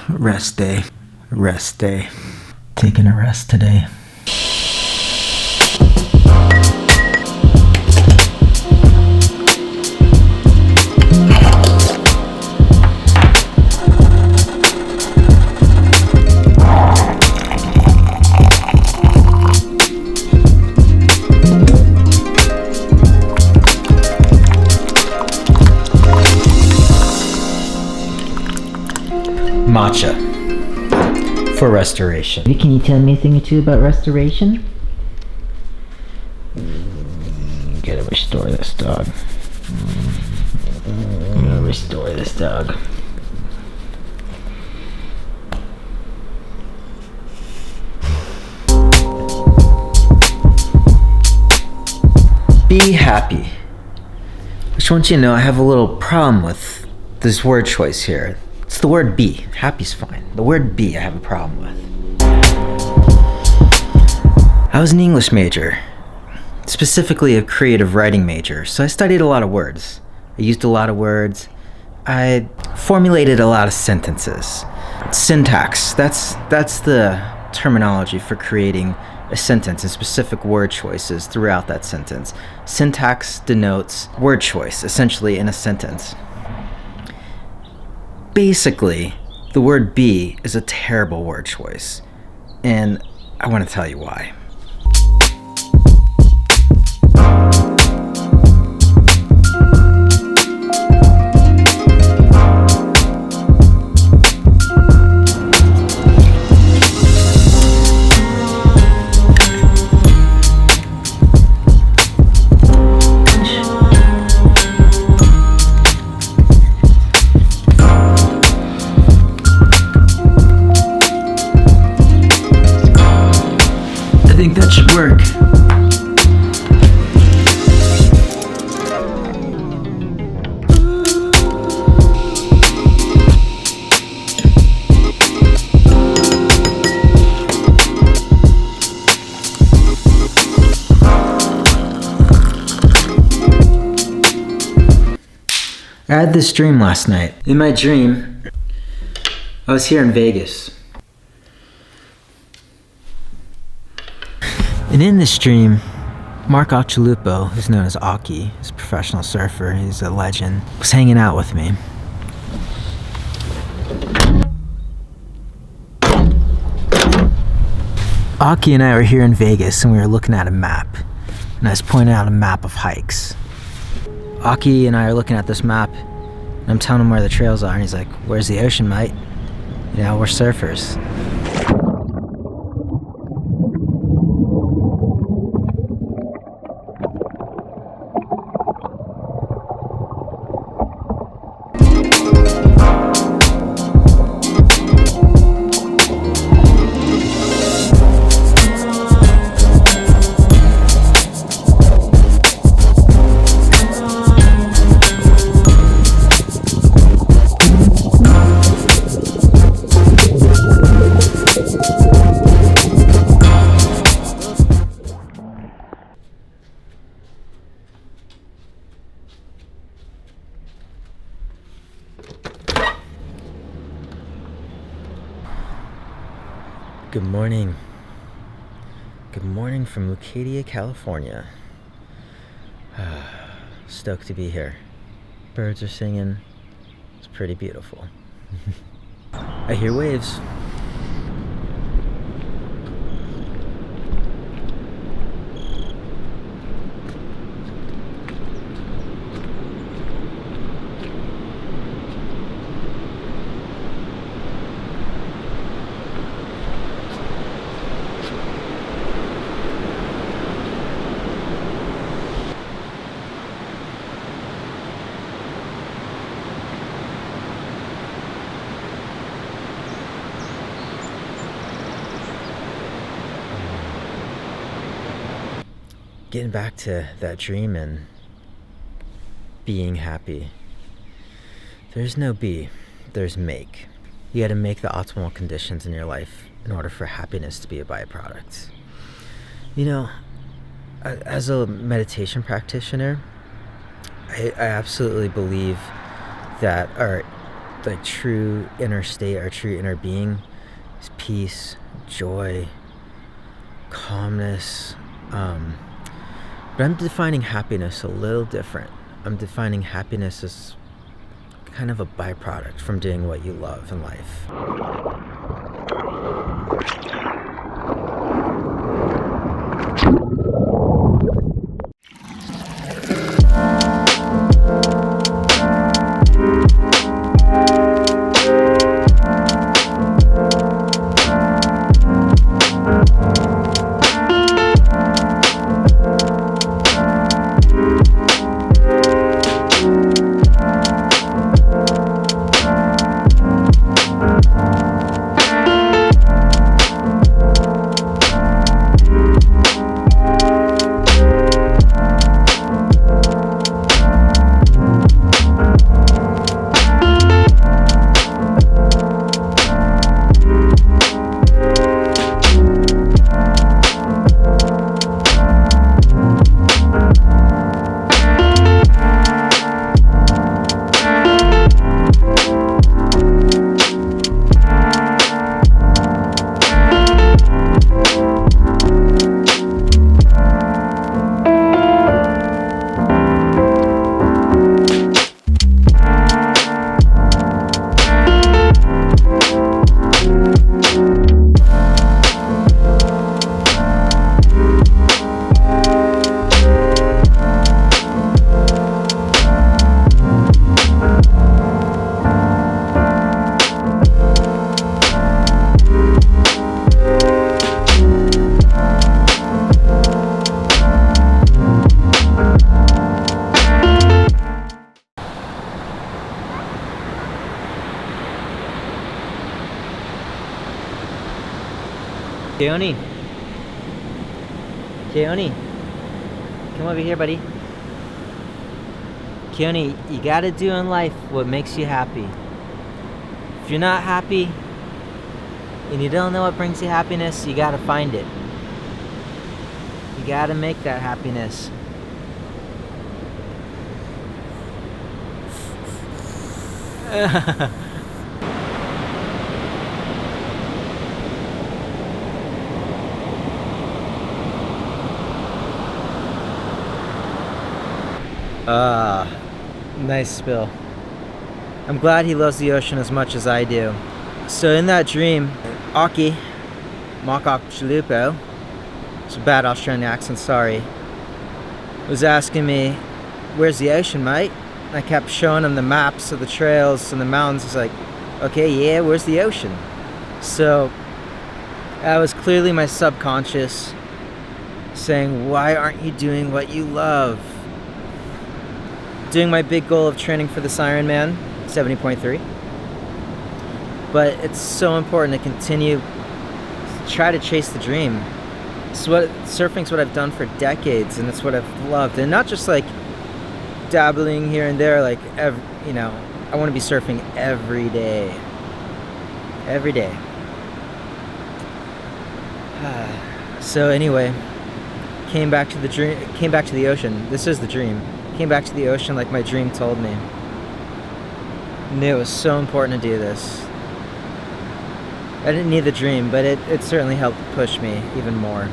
Rest day. Rest day. Taking a rest today. Matcha for restoration. Can you tell me a thing or two about restoration? Gotta restore this dog. Gotta restore this dog. Be happy. I just want you to know I have a little problem with this word choice here. It's the word be. Happy's fine. The word be I have a problem with. I was an English major, specifically a creative writing major, so I studied a lot of words. I used a lot of words. I formulated a lot of sentences. Syntax, that's the terminology for creating a sentence and specific word choices throughout that sentence. Syntax denotes word choice, essentially, in a sentence. Basically, the word be is a terrible word choice, and I want to tell you why. I think that should work. I had this dream last night. In my dream, I was here in Vegas. And in this dream, Mark Occhilupo, who's known as Occhi, he's a professional surfer, he's a legend, was hanging out with me. Occhi and I were here in Vegas and we were looking at a map. And I was pointing out a map of hikes. Occhi and I are looking at this map and I'm telling him where the trails are and he's like, "Where's the ocean, mate? You know, we're surfers." Good morning. Good morning from Lucadia, California. Stoked to be here. Birds are singing. It's pretty beautiful. I hear waves. Getting back to that dream and being happy. There's no be, there's make. You gotta make the optimal conditions in your life in order for happiness to be a byproduct. You know, as a meditation practitioner, I absolutely believe that, like true inner state, our true inner being, is peace, joy, calmness. But I'm defining happiness a little different. I'm defining happiness as kind of a byproduct from doing what you love in life. Keone, come over here, buddy. Keone, you gotta do in life what makes you happy. If you're not happy and you don't know what brings you happiness, you gotta find it. You gotta make that happiness. Nice spill. I'm glad he loves the ocean as much as I do. So in that dream, Aki, Makak Chalupo, it's a bad Australian accent, sorry, was asking me, where's the ocean, mate? I kept showing him the maps of the trails and the mountains. He's like, okay, yeah, where's the ocean? So that was clearly my subconscious saying, why aren't you doing what you love? Doing my big goal of training for this Ironman 70.3. But it's so important to continue to try to chase the dream. Surfing's what I've done for decades, and it's what I've loved. And not just like dabbling here and there, like I want to be surfing every day. Every day. So anyway, came back to the ocean. This is the dream. Came back to the ocean like my dream told me. Knew it was so important to do this. I didn't need the dream, but it certainly helped push me even more.